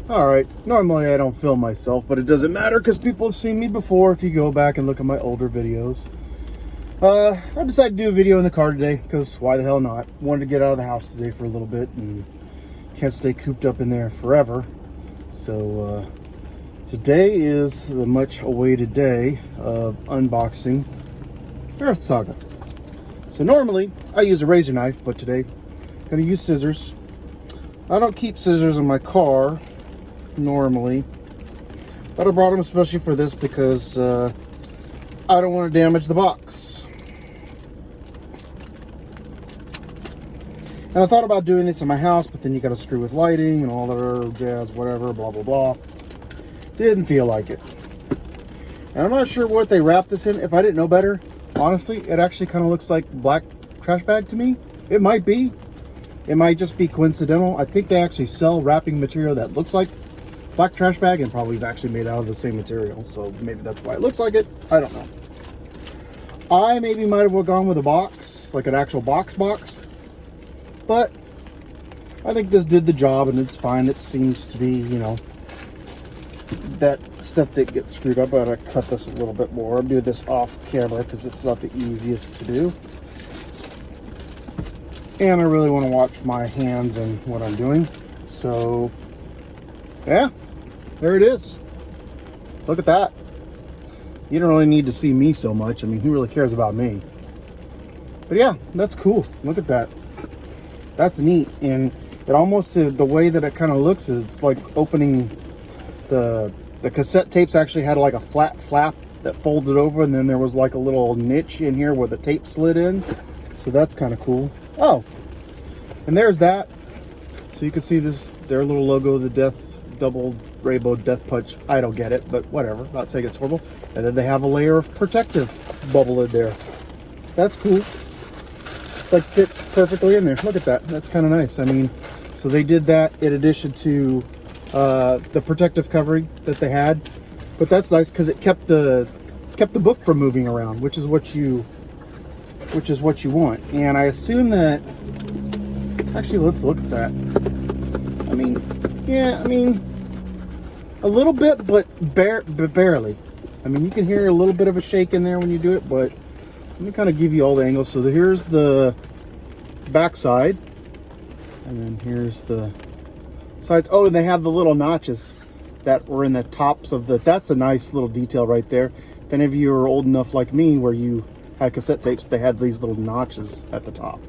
Alright, normally I don't film myself, but it doesn't matter because people have seen me before if you go back and look at my older videos. I decided to do a video in the car today because why the hell not? Wanted to get out of the house today for a little bit and can't stay cooped up in there forever. So today is the much awaited day of unboxing Airith Saga. So normally I use a razor knife, but today I'm going to use scissors. I don't keep scissors in my car normally, but I brought them especially for this because I don't want to damage the box. And I thought about doing this in my house, but then you got to screw with lighting and all that other jazz, whatever, blah blah blah. Didn't feel like it. And I'm not sure what they wrapped this in. If I didn't know better, honestly, it actually kind of looks like black trash bag to me. It might be. It might just be coincidental. I think they actually sell wrapping material that looks like black trash bag and probably is actually made out of the same material. So maybe that's why it looks like it. I don't know. I maybe might have gone with a box, like an actual box. But I think this did the job and it's fine. It seems to be, you know, that stuff that gets screwed up. I gotta cut this a little bit more. I'm doing this off camera because it's not the easiest to do. And I really want to watch my hands and what I'm doing. So, yeah, there it is. Look at that. You don't really need to see me so much. I mean, who really cares about me? But yeah, that's cool. Look at that. That's neat. And it almost, the way that it kind of looks is it's like opening the cassette tapes actually had like a flat flap that folded over, and then there was like a little niche in here where the tape slid in. So that's kind of cool. Oh, and there's that. So you can see this, their little logo, the death, double rainbow death punch. I don't get it, but whatever. Not saying it's horrible. And then they have a layer of protective bubble in there. That's cool. Like fit perfectly in there. Look at that. That's kind of nice. I mean, so they did that in addition to the protective covering that they had. But that's nice because it kept the book from moving around, which is what you want. And I assume that, actually, let's look at that. I mean, yeah, I mean, a little bit, but barely. I mean, you can hear a little bit of a shake in there when you do it, but let me kind of give you all the angles. So here's the back side, and then here's the sides. Oh, and they have the little notches that were in the tops of that's a nice little detail right there. If any of you are old enough like me where you had cassette tapes, they had these little notches at the top,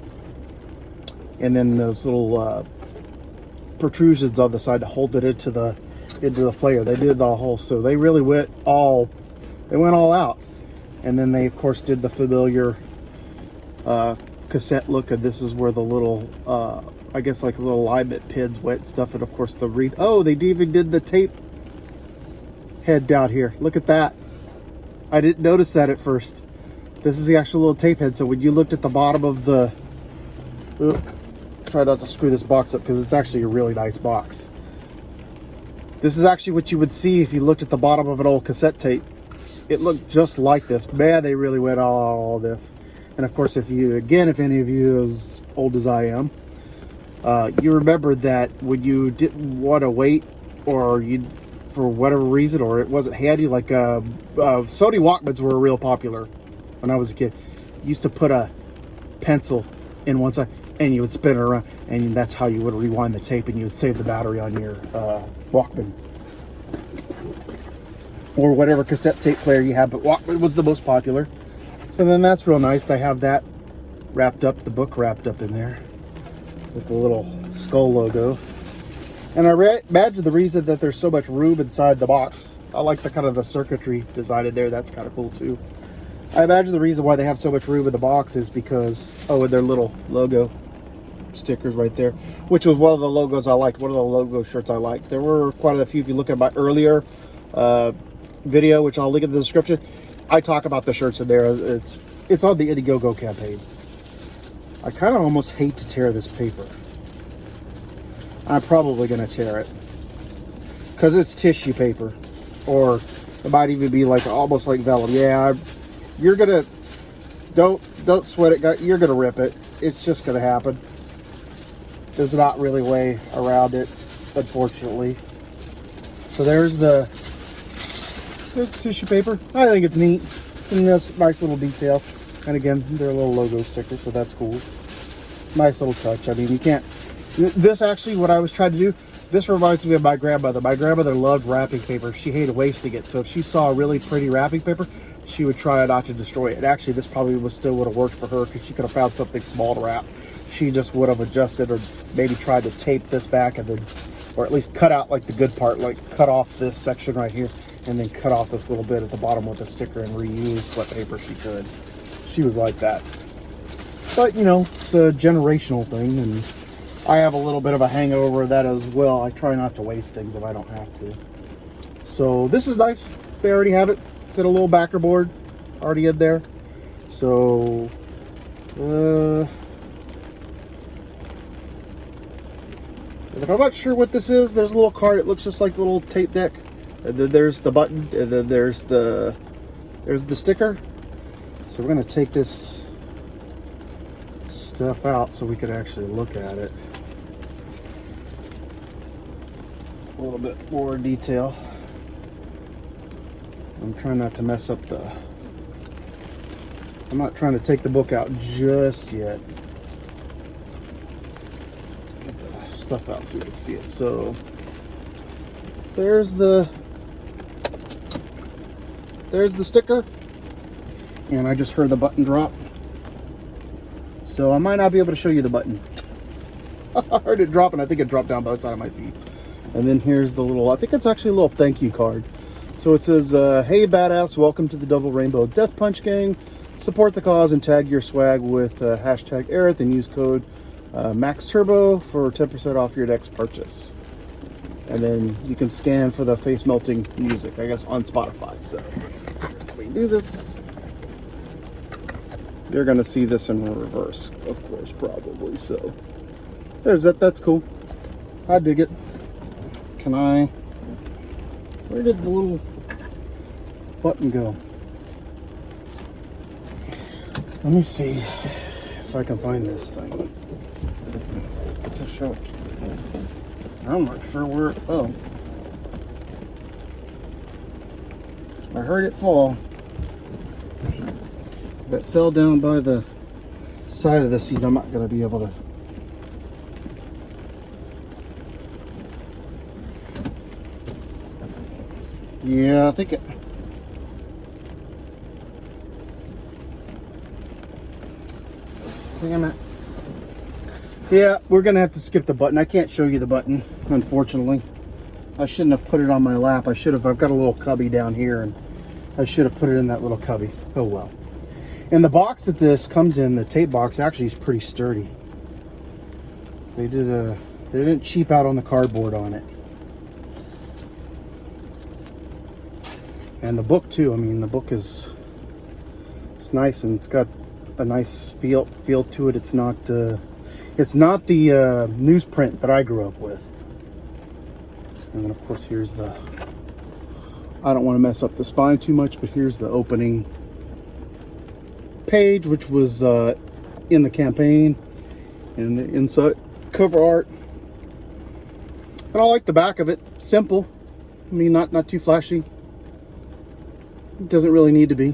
and then those little protrusions on the side to hold it into the player. They did the whole, so they really went all out. And then they of course did the familiar cassette look, and this is where the little I guess like little alignment pins went and stuff, and of course the read. Oh, they even did the tape head down here. Look at that. I didn't notice that at first. This is the actual little tape head. So when you looked at the bottom of the, try not to screw this box up because it's actually a really nice box. This is actually what you would see if you looked at the bottom of an old cassette tape. It looked just like this. Man, they really went all this. And of course, if any of you as old as I am, you remember that when you didn't want to wait, or you, for whatever reason, or it wasn't handy, like Sony Walkmans were real popular when I was a kid. You used to put a pencil in one side and you would spin it around, and that's how you would rewind the tape, and you would save the battery on your Walkman or whatever cassette tape player you had, but Walkman was the most popular. So then that's real nice. They have that wrapped up, the book wrapped up in there with the little skull logo. And I imagine the reason that there's so much room inside the box, I like the kind of the circuitry design in there. That's kind of cool too. I imagine the reason why they have so much room in the box is because, oh, and their little logo stickers right there, which was one of the logos I liked, one of the logo shirts I liked. There were quite a few. If you look at my earlier video, which I'll link in the description, I talk about the shirts in there. It's on the Indiegogo campaign. I kind of almost hate to tear this paper. I'm probably going to tear it because it's tissue paper, or it might even be like almost like vellum. Yeah, you're gonna don't sweat it. You're gonna rip it. It's just gonna happen. There's not really a way around it, unfortunately. So there's the tissue paper. I think it's neat. And this nice little detail. And again, they're a little logo sticker, so that's cool. Nice little touch. I mean, you can't... This actually, what I was trying to do, this reminds me of my grandmother. My grandmother loved wrapping paper. She hated wasting it. So if she saw a really pretty wrapping paper, she would try not to destroy it. And actually, this probably still would have worked for her because she could have found something small to wrap. She just would have adjusted or maybe tried to tape this back and then, or at least cut out like the good part, like cut off this section right here and then cut off this little bit at the bottom with a sticker and reuse what paper she could. She was like that. But, you know, it's a generational thing, and I have a little bit of a hangover of that as well. I try not to waste things if I don't have to. So this is nice. They already have it. It's in a little backer board already in there. So, I'm not sure what this is. There's a little card. It looks just like the little tape deck. And then there's the button. And then there's the sticker. So we're going to take this stuff out so we could actually look at it. A little bit more detail. I'm trying not to mess up the... I'm not trying to take the book out just yet. Get the stuff out so you can see it. So there's the sticker, and I just heard the button drop, so I might not be able to show you the button. I heard it drop, and I think it dropped down by the side of my seat. And then here's the little, I think it's actually a little thank you card. So it says, hey badass, welcome to the Double Rainbow Death Punch Gang. Support the cause and tag your swag with hashtag Airith and use code Max Turbo for 10% off your next purchase. And then you can scan for the face melting music, I guess, on Spotify. So can we do this? You're gonna see this in reverse, of course, probably. So there's that. That's cool. I dig it. Can I? Where did the little button go? Let me see if I can find this thing to show it. I'm not sure where it fell. I heard it fall. If it fell down by the side of the seat, I'm not going to be able to. Yeah, I think it. Damn it. Yeah, we're going to have to skip the button. I can't show you the button, unfortunately. I shouldn't have put it on my lap. I've got a little cubby down here, and I should have put it in that little cubby. Oh well. And the box that this comes in, the tape box, actually is pretty sturdy. They didn't cheap out on the cardboard on it. And the book too. I mean, the book it's nice, and it's got a nice feel to it. It's not the newsprint that I grew up with. And then of course here's the, I don't want to mess up the spine too much, but here's the opening page, which was in the campaign, and the inside cover art. And I like the back of it. Simple. I mean, not too flashy. It doesn't really need to be.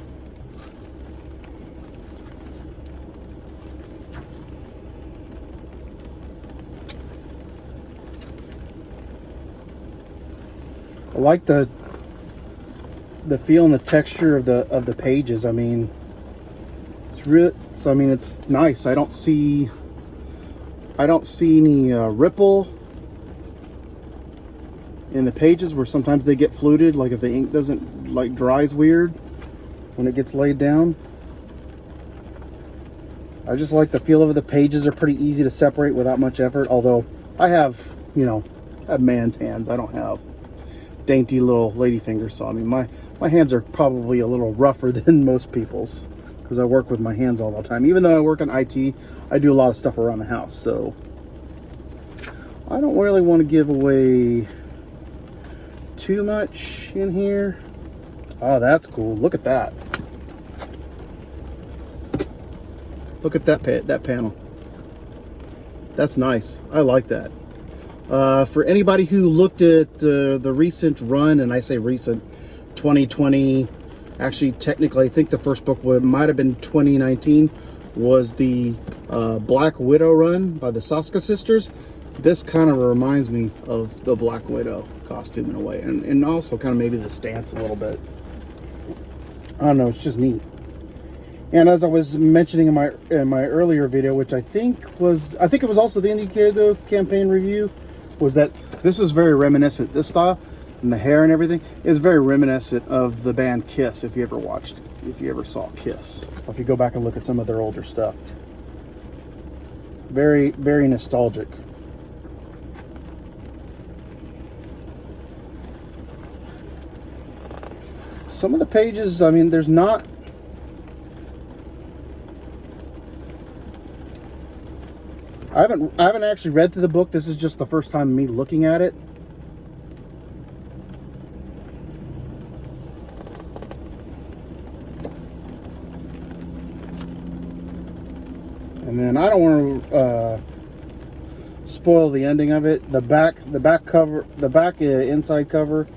I like the feel and the texture of the pages. I mean, it's real. So I mean, it's nice. I don't see any ripple in the pages where sometimes they get fluted, like if the ink doesn't, like, dries weird when it gets laid down. I just like the feel of it. The pages are pretty easy to separate without much effort, although I have, you know, I have man's hands. I don't have dainty little lady fingers, so I mean my hands are probably a little rougher than most people's because I work with my hands all the time. Even though I work in IT, I do a lot of stuff around the house, so I don't really want to give away too much in here. Oh, that's cool. Look at that. Look at that panel. That's nice. I like that. For anybody who looked at the recent run, and I say recent, 2020, actually technically I think the first book might have been 2019, was the Black Widow run by the Saga sisters. This kind of reminds me of the Black Widow costume in a way, and also kind of maybe the stance a little bit. I don't know, it's just neat. And as I was mentioning in my earlier video, which I think it was also the Indiegogo campaign review, was that this is very reminiscent. This style and the hair and everything is very reminiscent of the band Kiss. If you ever saw Kiss, or if you go back and look at some of their older stuff, very, very nostalgic. Some of the pages, I mean, there's not. I haven't actually read through the book. This is just the first time me looking at it. And then I don't want to spoil the ending of it. The back inside cover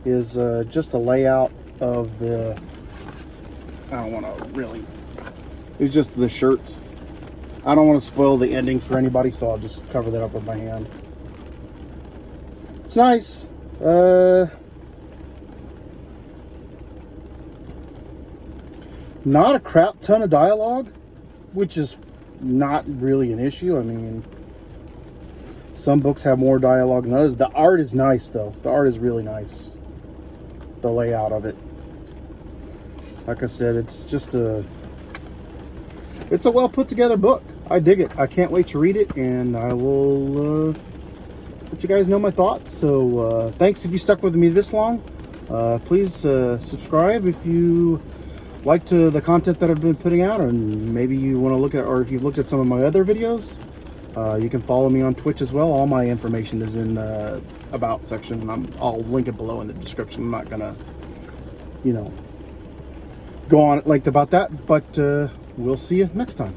is just a layout of the. I don't want to really. It's just the shirts. I don't want to spoil the ending for anybody, so I'll just cover that up with my hand. It's nice. Not a crap ton of dialogue, which is not really an issue. I mean, some books have more dialogue than others. The art is nice, though. The art is really nice. The layout of it. Like I said, it's just it's a well put together book. I dig it. I can't wait to read it, and I will let you guys know my thoughts. So thanks if you stuck with me this long. Please subscribe if you liked the content that I've been putting out, and maybe you want to look at, or if you've looked at some of my other videos, you can follow me on Twitch as well. All my information is in the About section, and I'll link it below in the description. I'm not gonna, go on at length about that, but we'll see you next time.